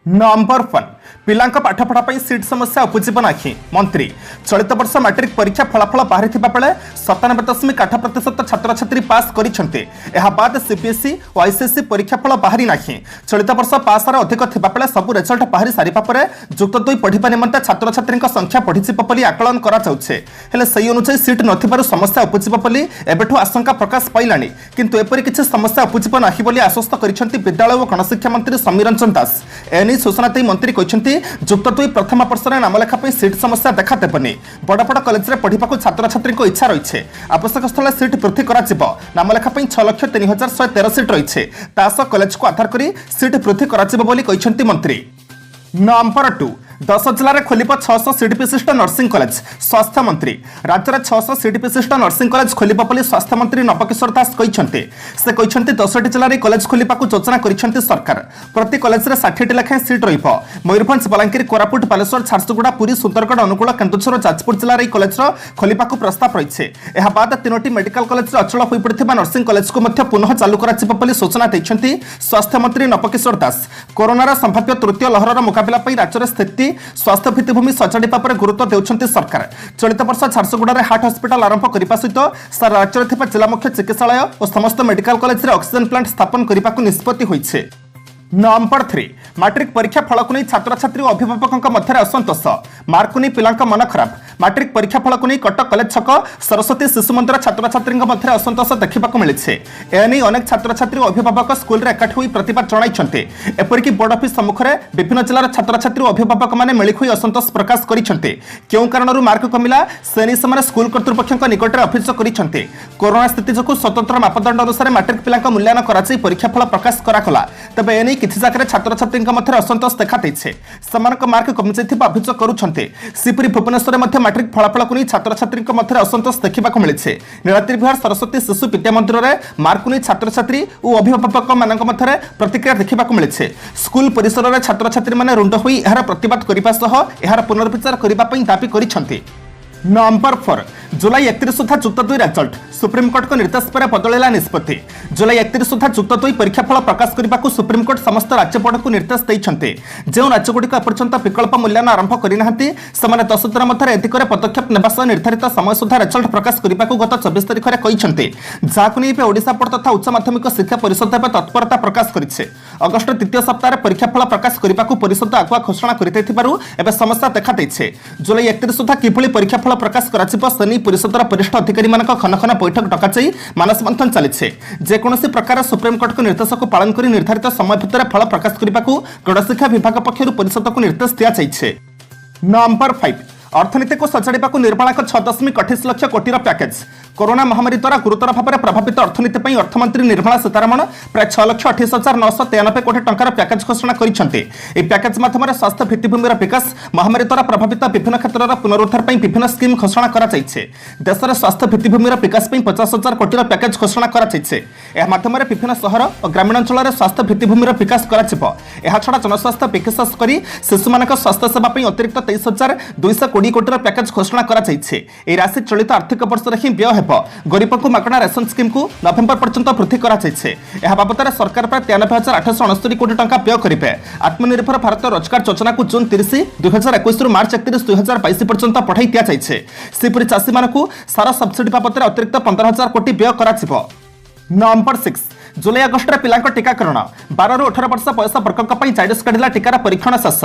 Number 1 पिलांक पाठपढ़ा seat समस्या उपजीवन आखि मंत्री चलित वर्ष मैट्रिक परीक्षा फलाफल बाहरी बेले 97.8% छात्र छात्री पास करते बाद सीबीएसई और आईसीएसई परीक्षाफल बाहरी ना चलित वर्ष पास अधिक बेले सबू रेजल्ट बाहरी सारा पर जुक्त 2 पढ़ा निमंते छात्र छात्री संख्या बढ़ी आकलन कराए अनुसार सीट न समस्या उपजीव एवं आशंका प्रकाश पाइला किंतु एपरी किसी समस्या उपजीव ना आश्वस्त कर विद्यालय और गणशिक्षा मंत्री समीर रंजन दास एने सूचना दे मंत्री कहते जुक्त 2 प्रथम वर्ष में नामलेखा सीट समस्या देखा देवनी बड़ बड़ कॉलेज में पढ़ा छात्र छात्री इच्छा रही आवश्यक स्थल सीट वृद्धि नामलेखा 6,03,113 सीट रही कॉलेज को आधार कर सीट वृद्धि मंत्री। नंबर 2 10 जिले में खोल 600 सीट विशिष्ट नर्सिंग कॉलेज स्वास्थ्य मंत्री राज्य में 600 सीट विशिष्ट नर्सिंग कॉलेज खोल स्वास्थ्य मंत्री नवकिशोर दास कहते 10टी जिले में कॉलेज खोल योजना कर सरकार प्रति कॉलेज में 60 लेखाएं सीट रयरभंज बलांगीर कोरापुट बालेश्वर झारसुगुड़ा पुरी सुंदरगढ़ अनुगुल केन्दुझर जाजपुर जिले में कॉलेज खोल प्रस्ताव रही है बाद 3टी मेडिकल कॉलेज अचल हो पड़ा नर्सिंग कॉलेज को पुनः चालू कर सूचना देते स्वास्थ्य मंत्री नवकिशोर दास कोरोनार संभाव्य तृतीय लहर मुकाबला राज्य स्थिति स्वास्थ्य भित्तिभूमि सजाड़ा पर गुरुत्व देउछन्ति सरकार चलित वर्ष झारसुगुड़ा हार्ट हॉस्पिटल आरंभ करने सहित सारा राज्य में जिला मुख्य चिकित्सालय और समस्त मेडिकल कॉलेज में ऑक्सीजन प्लांट स्थापन करने को निष्पत्ति होइछे। नंबर 3 मैट्रिक परीक्षा फल को नहीं छात्र छात्री और अभिभावकों मध्य असंतोष मार्क को नहीं पिला मन खराब मैट्रिक परीक्षा फल को नहीं कटक कॉलेज छक सरस्वती शिशु मंदिर छात्र छात्री मध्य असंतोष देखा मिली एने अनेक छात्र छात्री और अभिभावक स्कूल में एकाठी होई प्रतिवाद जणाइछन्ते एपरिक बोर्ड ऑफिस सम्मुख में विभिन्न जिलार छात्र छात्री और अभिभावक मैंने मिली हुई असंतोष प्रकाश करछन्ते क्यों कारणरू मार्क कमिला से नहीं स्कूल कर्तृपक्ष निकट में अभियोग करछन्ते कोरोना स्थिति जो स्वतंत्र मापदंड अनुसार मैट्रिक पिला मूल्यांकन कराई परीक्षा फल प्रकाश करागला तेज एने किसी जगह छात्र छात्री मध्य असंतोष देखा मार्क कमि जाइथिबा अभियोग करुछन्ते सेपरि भुवनेश्वर में मैट्रिक फलाफल को नहीं छात्र छात्री मध्य असंतोष देखा मिली नीलाद्रि विहार सरस्वती शिशु विद्या मंदिर में मार्क को नहीं छात्र छात्री और अभिभावक मध्य प्रतिक्रिया देखा मिली स्कूल परिसर में छात्र छात्री मैंने रुंड हो यार प्रतिवाद करने पुनर्विचार करने दाबी कर। नंबर 4 जुलाई 31 सुधा जुक्त 2 रिजल्ट सुप्रीमकोर्ट को निर्देश पर बदलैला निष्पत्ति जुलाई 31 सुधा जुक्त 2 परीक्षाफल प्रकाश करने को सुप्रीमकोर्ट समस्त राज्य बोर्ड को निर्देश देते जो राज्यगुड़िक एपर्यंत विकल्प मूल्यांकन आरंभ करना 10 दिन मध्य एदिक पदक्षेप नेवा निर्धारित समय सुधा रिजल्ट प्रकाश करने को गत 24 तारिख में कहते जहां नहीं ओडिशा बोर्ड तथा उच्च माध्यमिक शिक्षा परिषद तत्परता प्रकाश करेছে अगस्ट द्वितीय सप्ताह परीक्षाफल प्रकाश करने को परिषद आगुआ घोषणा कर समस्या देखा जुलाई 31 सुधा किभली परीक्षाफल प्रकाश कर परिषदर वरिष्ठ अधिकारी खन खन बैठक डकाई मानस मंथन चली जेकोसी प्रकार सुप्रीमकोर्ट को निर्देश को पालन कर निर्धारित समय भितर फल प्रकाश करने को गणशिक्षा विभाग पक्षर परिषद को निर्देश दिया। नंबर 5 अर्थनीति को सजाड़ा निर्माणक 6.28 लाख कोटी पैकेज कोरोना महामारी द्वारा गुरुतर भाव में प्रभावित अर्थनीति पर अर्थमंत्री निर्मला सीतारमण प्राय 6,28,993 कोटी टंकार पैकेज घोषणा करते पैकेज माध्यम स्वास्थ्य भित्तिभूमि विकास महामारी द्वारा प्रभावित विभिन्न क्षेत्र पुनरुद्धार पर विभिन्न स्कीम घोषणा कराଯାଇଛି देश में स्वास्थ्य भित्तिभूमि विकास 50,000 कोटी पैकेज घोषणा कराଯାଇଛି माध्यम विभिन्न सहर और ग्रामीण अंचल स्वास्थ्य भित्तिभूमि विकास छड़ा जनस्वास्थ्य विशेष कर शिशु मान स्वास्थ्य सेवा अतिरिक्त 23,220 कोटी पैकेज घोषणा कराଯାଇଛି राशि चलित आर्थिक वर्ष ही व्यय गरीब को मागଣା रेशन स्कीम को नवेम्बर पर्यंत वृद्धि कर बाबद सरकार प्राय 93,869 कोटी टंका व्यय करेंगे आत्मनिर्भर भारत रोजगार योजना को जून 30, 2021 मार्च 31, 2022 पर्यंत बढ़ाई दि जाए सेपरि चाषी मानक सारा सब्सिडी बाबद अतिरिक्त 15,000 कोटी व्यय कर। नंबर 6 जुलाई अगस्ट में पिला टीकाकरण 12 ରୁ 18 वर्ष बयस वर्ग जाइडस काढिला टीकार परीक्षण शेष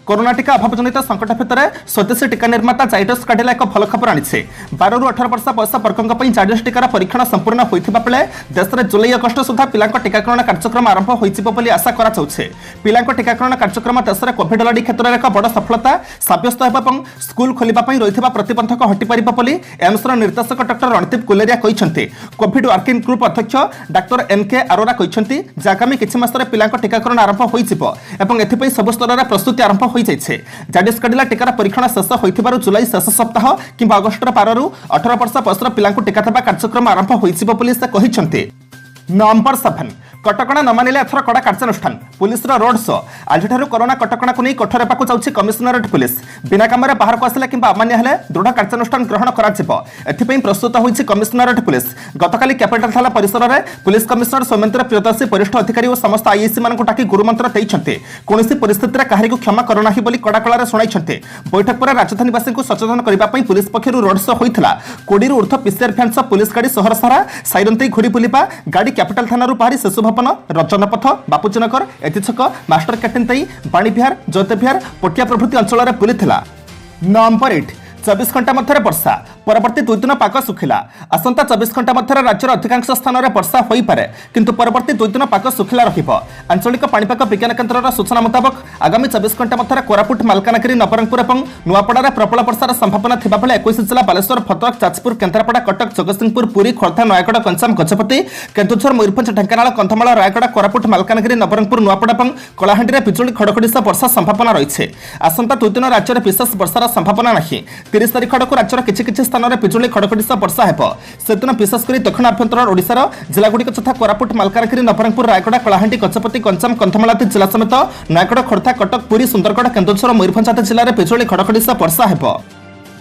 कोरोना टीका अभाव जनित संकट भितर स्वदेशी टीका निर्माता जाइडस काढिला एक भल खबर आनी 12 ରୁ 18 वर्ष बयस वर्ग जाइडस टीकार परीक्षण संपूर्ण होता बेले देश में जुलाई अगस्ट सुधा पिला टीकाकरण कार्यक्रम आरंभ हो आशा कराए पिला टीकाकरण कार्यक्रम देश में कोविड लड़ी क्षेत्र में एक बड़ सफलता सब्यस्त होगा स्कूल खोलने रही प्रतिबंधक हटिपर एम्सर निर्देशक डॉक्टर रणदीप गुलेरिया कहते कोविड वर्किंग ग्रुप अध्यक्ष डॉक्टर एम.के. अरोरा कहते आगामी किसी मास पिला टीकाकरण आरंभ हो सब स्तर में प्रस्तुति आरंभ हो जाए जाइडस काढिला टीकार परीक्षण शेष हो जुलाई शेष सप्ताह कि अगस्ट 12 ରୁ 18 वर्ष बयसर पिला टीका देवा कार्यक्रम आरंभ हो। नंबर 7 कटकणा न मानिले एथर कड़ा कार्यानुष्ठान पुलिस रोड शो आज कोरोना कटकणा को नहीं कठोर हेबाकु जाउछि कमिशनरेट पुलिस बिना काम बाहर को आसिले किंबा अमान्य हेले दृढ़ कार्यानुष्ठान ग्रहण करा एथिपई प्रस्तुत होइछि कमिशनरेट पुलिस गतकाली कैपिटल थाना परिसर में पुलिस कमिशनर सौमेन्द्र प्रियदर्शी वरिष्ठ अधिकारी और समस्त आईएसी मान डाकी गुरुमंत्र देइछन्ते कोनोसी परिस्थिति रे काहरी को क्षमा करना ही बोली कड़ाकड़ा सुनाइछन्ते बैठक पर राजधानीवासी को सचेतन करबा पई पुलिस पक्षरु रोड शो होइथिला कोडी ऊर्ध पीसीआर फैन पुलिस गाड़ी सहर सारा साइरंतई घुरी बुलिपा गाड़ी कैपिटल थाना बाहरी शिशु भवन रजनपथ बापूजीनगर एतिछक मास्टर कैंटीन तई बाणीविहार ज्योतिविहार पटिया प्रभृति अंचल में बुलीथिला। नंबर 8 24 घंटा मध्य वर्षा परवर्ती 2 दिन पाग सुखिला आसंता 24 घंटा मध्य राज्यर अधिकांश स्थान में वर्षा हो पारे किंतु परवर्ती 2 दिन पाग सुखिला रहिबो। आंचलिक पाणीपाग विज्ञान केन्द्र सूचना मुताबक आगामी 24 घंटा मध्य कोरापुट मालकानगिरी नवरंगपुर और नुआपड़ा प्रबल वर्षार संभावना थिबा बेले 21 जिला बालेश्वर भद्रक जाजपुर केन्द्रापड़ा कटक जगतसिंहपुर पुरी खोर्धा नयागढ़ गंजाम गजपति केन्दुझर मयूरभंज ढेंकानाल कंधमाल रायगढ़ कोरापुट मालकानगिरी नवरंगपुर नुआपड़ा और कलाहांडी बिजुली घड़घड़ी सह वर्षा संभावना रही आसंता 2 दिन राज्य में विशेष वर्षार संभावना नहीं 30 तारिख आड़क राज्यर किछि स्थान में बिजुली घड़घड़ी सह वर्षा हेबो सेदिन विशेषकर दक्षिण आभ्यंतर ओडिशार जिलागुड़िक तथा कोरापुट मालकानगिरी नवरंगपुर रायगढ़ कलाहांडी गजपति गंजाम कंधमाल आदि जिला समेत नयागढ़ खोर्धा कटक पुरी सुंदरगढ़ केन्दुझर मयूरभंज आदि जिले में बिजुली घड़घड़ी सह वर्षा हेबो।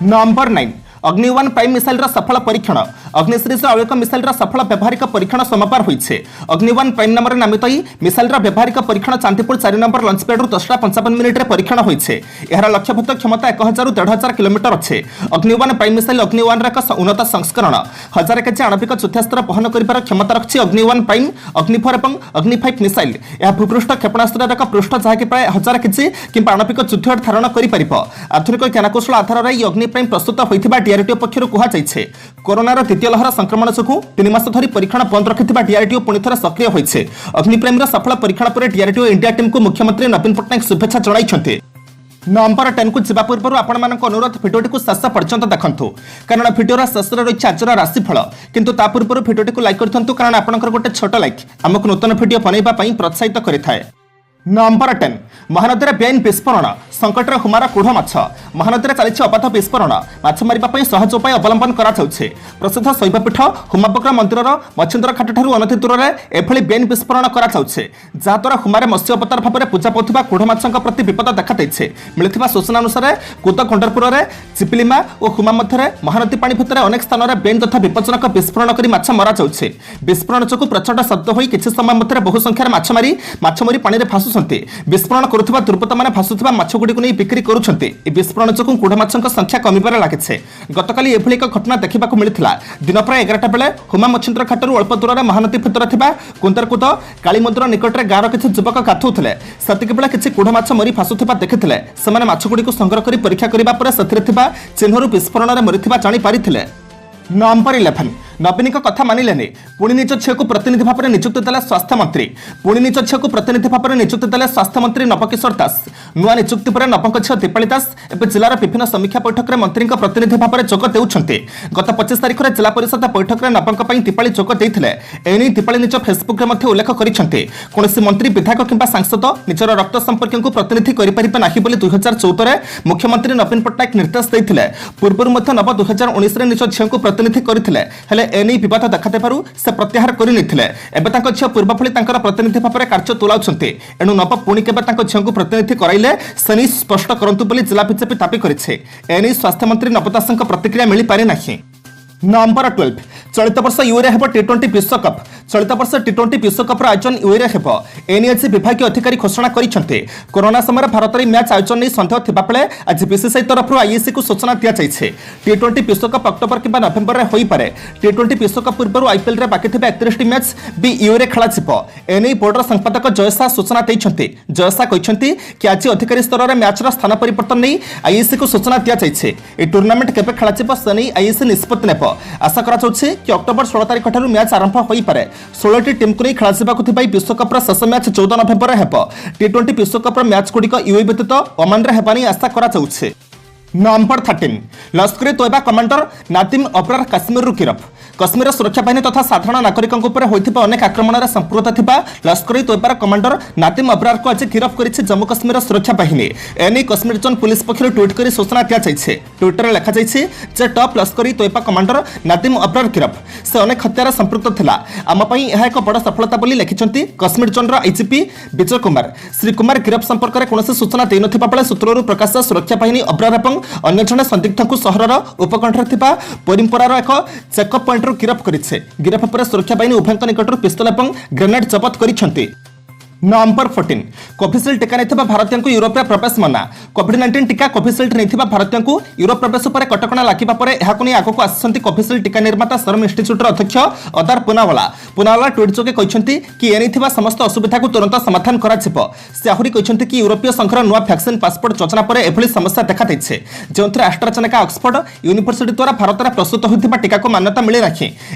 नंबर 9 अग्नि-1 प्राइम मिसाइल सफल परीक्षण अग्निश्री और एक मिसाइल सफल व्यावहारिक परीक्षण समापार होइछे। अग्नि-1 प्राइम नाम नामित मिसाइल व्यावहारिक परीक्षण Chandipur 4 number lunch pad 10:55 minute परीक्षण होइछे। एहार लक्ष्यभूत क्षमता 1000 ରୁ 1500 किलोमीटर अच्छे। अग्नि-1 प्राइम मिसाइल अग्नि-1 एक उन्नत संस्करण 1000 केजी आणविक युद्धास्त्र बहन कर क्षमता रखी अग्नि-1 प्राइम अग्नि-4 और अग्नि-5 मिसाइल यह भूपृष्ठ क्षेपणास्त्र एक पृष्ठ जहाँकि प्राय 1000 केजी कि आणविक युद्ध धारण कर आधुनिक ज्ञानकौशल आधार में अग्नि प्राइम प्रस्तुत होता डीआरडीओ पक्षर कहुई कोरोनार द्वितीय लहर संक्रमण जो 3 मास धरी परीक्षण बंद रखिथिबा डीआरडीओ पुणी थर सक्रिय होइछे। अग्नि प्राइम सफल परीक्षण पर डीआरडीओ इंडिया टीम को मुख्यमंत्री नवीन पट्टनायक शुभेच्छा जणाइछन्ते। नंबर 10 को जीवा पूर्व आपण मानक अनुरोध भिडियोटी को शेष पर्यंत देखंतु कारण भिडियोर शेष रही आजर राशिफल किंतु ता पूर्व भिडियोटी को लाइक करथंतु कारण आपनकर गोटे छोट लाइक हमको नूतन भिडियो बनैबा पई प्रोत्साहित करिथाय। नंबर 10 महानदी में बेआईन विस्फोरण संकट हुमार कूढ़ माछ महानदी में चली अबाध विस्फोरण माछ मारिबा सहज उपाय अवलंबन करा प्रसिद्ध शैवपीठ हुमाबग्र मंदिर मच्छिंद्र घाट ठारू अनति दूर में एभली बेआईन विस्फोरण करा जहाद्वारा हुमारे मत्स्य अवतार भाव में पूजा पाउथिबा कूढ़ माछक प्रति विपद देखा देइछे। मिलिथिबा सूचना अनुसार कुद कंडरपुर में चिपिलिमा और हुमा मध्य महानदी पानी भितर अनेक स्थान में बेआईन तथा विपज्जनक विस्फोरण कर माछ मरा जाउछे। विस्फोरण जो प्रचंड शब्द हो किछि समय मध्य बहु संख्यार माछ मरी पानी में भासु विस्फोरण करुवा दुर्बृत्त मैंने भासुवा माछगुड़ी को नहीं बिक्री करुँच विस्फोरण जो कूढ़ माछों संख्या कमिबार लगे। गतकाली एभली एक घटना देखा मिलता दिन प्राय 11टा बेले हुमा मच्छिंद्र घाटू अल्प दूर में महानदी भितर कुंदरकुद काली मंदिर निकट में गाँव किसी युवक गाधोले सेतिक बेले किसी कूढ़ माछ मरी भासुवा देखिते से माछगुड़ी को संग्रह कर परीक्षा करने चिन्हर विस्फोरण में मरीथिबा जानी पारिथिले। नंबर 11 नवीन कथा मानिले पुणी निज झील को प्रतिनिधि भाव में नियुक्ति देला स्वास्थ्य मंत्री पुणी निज झील को प्रतिनिधि भाव में नियुक्ति देले स्वास्थ्य मंत्री नवकिशोर दास नुआ नियुक्ति पर नवक झील दीपाली दास एवं जिलार विभिन्न समीक्षा बैठक में मंत्री प्रतिनिधि भाव में जोग देउछन्ते। गत 25 तारिख में जिला परिषद बैठक में नवक दीपाली जोग देइथिले एने दीपाली निज फेसबुक में उल्लेख करिसेंते कोनोसी मंत्री विधायक किंबा सांसद निजर रक्त संपर्क को प्रतिनिधि करिपारिबे नाही बोली 2014 में मुख्यमंत्री नवीन पट्टनायक निर्देश देइथिले। पूर्व नव 2019 में निज झील को प्रतिनिधि करथिले हेले एने विवाद देखा से प्रत्याहार कर झील पूर्व भली प्रतिनिधि भाव में कार्य तुलाउछन्ते एणु नव पुणी केबे झील को प्रतिनिधि कराइले से स्पष्ट करंतु बोली जिला बीजेपी दाबी करिछे। एने स्वास्थ्य मंत्री नवदासଙ୍କ प्रतिक्रिया मिली पारि नाही। नंबर 12 चलित वर्ष यूएरे हेब टी20 विश्वकप चलित वर्ष टी20 विश्वकप आयोजन यूएरे हेब एने आज विभागीय अधिकारी घोषणा करिसेंते। कोरोना समय भारत में मैच आयोजन नहीं सन्देह थिबा बेले आज बीसीसीआई तरफ आईएससी को सूचना दिया जाइछे। टी20 विश्वकप अक्टोबर किंबा नवेम्बर में होई पारे। टी20 विश्वकप पूर्व आईपीएल रे बाकी थिबा 31 टी मैच भी यूएरे खेला जिवो एने बोर्डर संपादक जयसा सूचना दैछन्ते। जयसा कहिसन्ते कि आज अधिकारी स्तर में मैचर स्थान परिवर्तन नहीं आईएससी को सूचना दिया जाइछे। ए टूर्नामेंट केबे खेला जिवो से नहीं आईएससी निष्पत्ति नेब आशा करा जाउछे कि अक्टोबर 16 तारिख ठारू मैच आरंभ होई पारे। 16 टी टीम को नहीं खेला जिबाकु थिबा विश्वकप शेष मैच 14 नवेम्बर में हेब। टी20 विश्वकप मैच गुड़िक यूए व्यतीत ओमान रे हेबानी आशा करा जाउछे। नंबर 13 लश्कर तोयबा कमांडर नादिम अब्रार काश्मीर गिरफ कश्मीर सुरक्षा बाहिनी तथा साधारण नागरिकों उपर होइथिबा अनेक आक्रमण संपूर्ण थिबा लश्कर तोयबार कमांडर नादिम अब्रार को आज गिरफ्त करिछि जम्मू कश्मीर सुरक्षा बाहिनी। एने कश्मीर जोन पुलिस पक्षर ट्वीट कर सूचना दिया ट्विटर लिखा जाइए जे टॉप लश्करी तोयबा कमांडर नादिम अब्रार गिरफ से अनेक हत्यार संपृक्त थिला आमपाई यह एक बड़ सफलता बोली लिखिछंती कश्मीर जोन आईजीपी विजय कुमार। श्री कुमार गिरफ संपर्क में कौन सूचना देन बेले सूत्रु प्रकाश सुरक्षा बाहिनी अब्रार और अन्य जड़े संदिग्ध को सहर उपकंठर परिंपरार एक चेकअप पॉइंट गिरफ करिছে। गिरफ पर सुरक्षा बाहिनी उभय निकटर पिस्तल और ग्रेनेड जबत करिछंती। नंबर 14 कोविशील्ड टीका नहीं भारतीय को यूरोप में प्रवेश मना। कोविड-19 टीका कोविशील्ड नहीं भारतीय को यूरोप प्रवेश पर कटकणा लगे आगक आसुच्च कोविशील्ड टीका निर्माता सेरम इन्स्टिट्यूटर अध्यक्ष अदार पुनावाला ट्वीट जोगे कहते कि एने समस्त असुविधा को तुरंत समाधान कर आहरी कहते कि यूरोपीय संघर नुआ वैक्सीन पासपोर्ट योजना पर एभली समस्या देखा देছে जो एस्ट्राजेनेका ऑक्सफोर्ड यूनिवर्सिटी द्वारा भारत में प्रस्तुत होता टीका को मान्यता मिले ना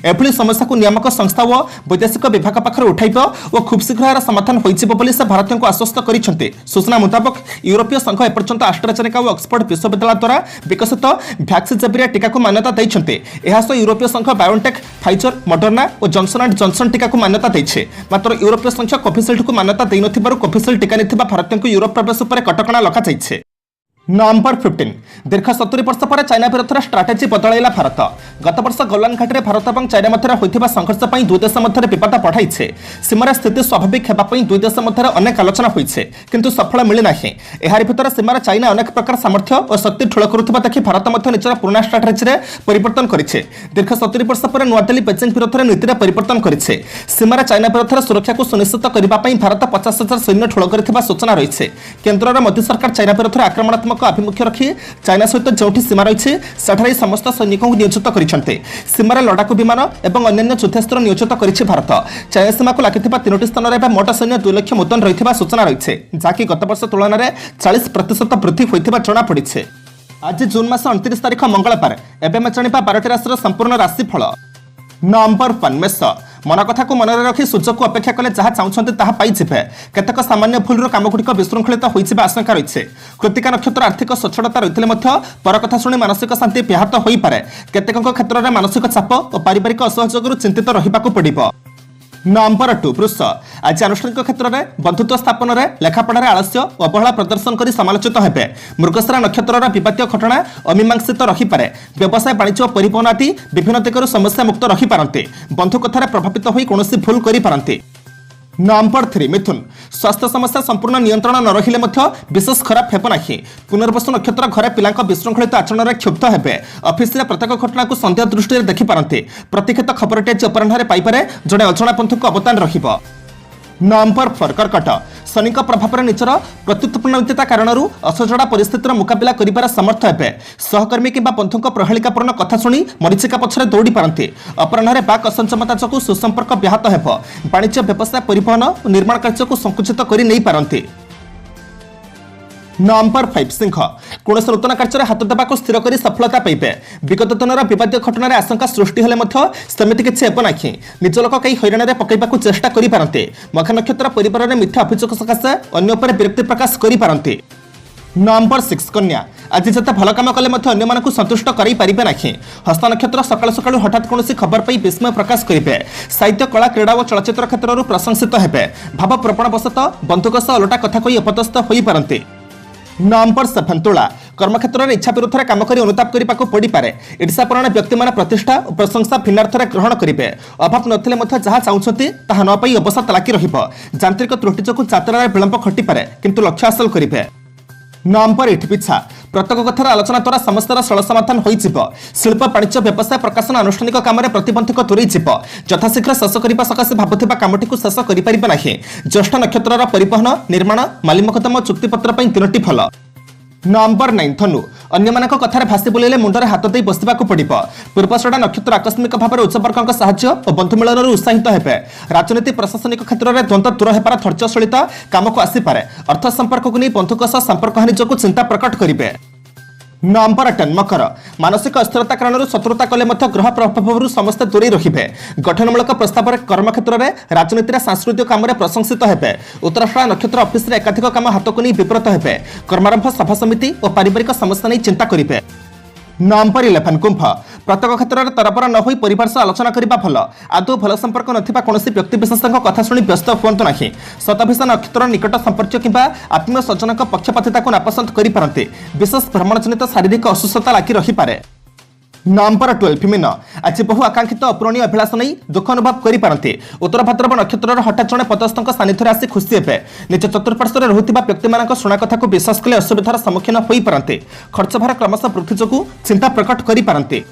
एभली समस्या को नियामक संस्था और वैदेशिक विभाग पाखर उठाइब और खूब शीघ्र समाधान से भारतीय को आश्वस्त करिसेंते। सूचना मुताबक यूरोपीय संघ एपर्यंत एस्ट्राजेनेका और ऑक्सफोर्ड विश्वविद्यालय द्वारा विकसित वैक्सीजेवियर टीका को मान्यता देइछन्ते। एहा सह यूरोपीय संघ बायोटेक फाइजर मॉडर्ना और जॉनसन एंड जॉनसन टीका को मान्यता देइछे। मात्र यूरोपीय संघ कोविशील्ड को मान्यता देइ नथिबारु कोविशील्ड टीका नेथिबा भारतीय को यूरोप प्रवेश पर कटकणा लगा जाइछे। नंबर 15 दीर्घ 70 वर्ष पर चाइना विरुद्ध स्ट्राटेजी बदलैला भारत। गत वर्ष गोलान घाटी भारत और चाइना मध्य होता संघर्ष पर दुई देश मध्य विपद बढ़ाई सीमार स्थिति स्वाभाविक होगापी दुई देश मध्य अनेक आलोचना होती किंतु सफल मिलना। यार भर सीमार चाइना अनेक प्रकार सामर्थ्य और शक्ति ठूल करुवा देखि भारत निजर पुराना स्ट्राटेजी परिवर्तन करेছে। दीर्घ 70 वर्ष पर नुआदिल्ली बेजिंग विरुद्ध नीति परिवर्तन करेছে। सीमार चाइना विरुद्ध सुरक्षा को सुनिश्चित करने भारत 50,000 सैन्य ठूल कर सूचना रही। केन्द्र मोदी सरकार चाइना विरुद्ध आक्रमणात्मक आभिमुख्य रखी चाइना सहित जो सीमा रही सेठारे समस्त सैनिकों नियोजित करते। सीमार लड़ाकू विमान और अन्य युद्धास्त्र नियोजित कर भारत। चाइना सीमा को लगी 3टी स्थान में मोट सैन्य 2 लाख मुतयन रही सूचना रही जहाँकि गत वर्ष तुलन में 40% वृद्धि होता जमापड़ी। आज जून मास 29 तारीख मंगलवार एवं जाना 12टी राशि संपूर्ण राशिफल। नंबर 1 मेष मन कथा को मन रखी सूचक को अपेक्षा कले जहाँ चाहते ताहा पाइबे। केतक सामान्य भूल कामगुड़िक विशृंखलित होइबा आशंका रही। कृतिका नक्षत्र आर्थिक सच्छलता रही पर कथा शुणी मानसिक शांति व्याहत हो पारे। केतेकଙ୍କ क्षेत्र में मानसिक चाप और पारिवारिक असहयोग चिंतित रहिबाकु पड़िबो। नंबर 2 वृष आज आनुष्ठानिक क्षेत्र में बंधुत्व स्थापन में लेखापढ़ार आलस्य अवहेला प्रदर्शन कर समालोचित हेबे। मृगशिरा नक्षत्र विवादीय घटना अमीमांसित रहीपे। व्यवसाय वाणिज्य और परिवहन आदि विभिन्न दिगरू समस्या मुक्त रहीपारते। बंधु कथार प्रभावित होई कोनोसी भूल करिपारते। नंबर 3 मिथुन स्वास्थ्य समस्या संपूर्ण नियंत्रण न रहिले विशेष खराब हेब नाही। पुनर्वसु नक्षत्र घरे पिलांक विशृंखलित आचरण क्षुब्ध हेबे। ऑफिस रे प्रत्येक घटना को संदेह दृष्टि देखिपारते। प्रतिक्षेत खबरटे अपराह्न पाइपारे जड़े अजणा पंथु को अवदान रहिबो। नंबर 4 कर्कट शनि प्रभाव निजर प्रत्युत्पन्नता कारण असजड़ा परिस्थितिर मुकाबला कर समर्थ हे। सहकर्मी कि बंधु प्रहेलिकापूर्ण कथा शुणी मरीचिका पछरे दौड़ी पारती। अपराह्न बाक असंचमता जो सुसंपर्क व्याहत हेब। वाणिज्य व्यवसाय परिवहन और निर्माण कार्य को संकुचित कर नहीं पारती। नंबर 5 सिंह कौन नूतन कार्य हाथ देवा स्थिर कर सफलता पाइबे। विगत दिनर विवादीय घटना आशंका सृष्टि हेले सेमती किसी हेब ना। निज लोक कई हईराण में पकड़ाक चेष्टा करते। मघा नक्षत्र परिवार में मिथ्या अभियोग सकाशे अन्य विरक्ति प्रकाश करते। नंबर 6 कन्या आज जिते भल कम कले अन्य संतुष्ट करारे ना। हस्त नक्षत्र सकाल सकाल हठात कौन खबर पाई विस्मय प्रकाश करेंगे। साहित्य कला क्रीड़ा और चलचित्र क्षेत्र प्रशंसित हेबे। भाव प्रवणवशत बंधुक सह अलटा कथा कही अपदस्थ हो पारते। नंबर 7 तुला कर्मक्षेत्र में इच्छा विरुद्ध काम कर अनुताप करने को पड़ पारे। ईर्षापरायण व्यक्ति मान प्रतिष्ठा और प्रशंसा भिन्नार्थरे ग्रहण करेंगे। अभाव नथिले जहाँ चाहते ताहा न पाई अवसाद लागी रहिबो। यांत्रिक त्रुटि जो यात्रा विलंब घटी पारे किंतु लक्ष्य हासिल करेंगे। नंबर 8 पिछा प्रत्येक कथार आलोचना द्वारा समस्या सरल समाधान हो। शिल्प वाणिज्य व्यवसाय प्रकाशन आनुष्ठानिक काम में प्रतिबंधक दूरी यथाशीघ्र शेष करने सकाशे भावुवा कामटी को शेष करें ना। ज्येष्ठ नक्षत्र परिवहन निर्माण मालिमकदम चुक्तिपत्र 3टी फल। नंबर 9 धनु अन्य कथार भासी बुलेले मुंडरे हाथ दे बसवा पड़ो। पूर्वषड़ा नक्षत्र आकस्मिक भाव में उच्चवर्ग साहाय्य और बंधु मिलन उत्साहित हेबे। राजनीति प्रशासनिक क्षेत्र में द्वंद्व दूर होबार धैर्यशीलता काम को आसीपे। अर्थ संपर्क को नहीं बंधुक सह संपर्क हानि जो चिंता प्रकट करेंगे। नंबर 10 मकर मानसिक अस्थिरता कारण शत्रुता कले ग्रह प्रभाव समस्त दूरी रहिबे। गठनमूलक प्रस्ताव कर्मक्षेत्र में राजनीति सांस्कृतिक काम प्रशंसित हेबे। उत्तराषाढ़ा नक्षत्र ऑफिस एकाधिक काम हाथ को नहीं विव्रत हेबे। कर्मारंभ सभा समिति और पारिवारिक समस्या नहीं चिंता करेंगे। नंबर 11 कुंभ प्रत्येक क्षेत्र में तरबर न हो परिवार सह आलोचना करने भल आदौ भल संपर्क नथिबा कौनसी व्यक्ति विशेष कथा शुणी व्यस्त हुअंतु नहीं शतभिषा नक्षत्र निकट संपर्क किंबा आत्मीय स्वजन पक्षपातिता को नापसंद करें विशेष भ्रमण जनित शारीरिक असुस्थता लागी रहीपे। नंबर 12 मीन आज बहु आकांक्षित अपूरणीय अभिलाष नहीं दुख अनुभव करें उत्तर भाद्रव नक्षत्र हठात जड़े पदस्थ सानिध्य आसी खुशी हे निज चतुर्पार्श्व रोता व्यक्ति शुणा कथा को विश्वास कले असुविधार सम्मुखीन हो पारते खर्च भार क्रमशः वृद्धि जो चिंता प्रकट करें।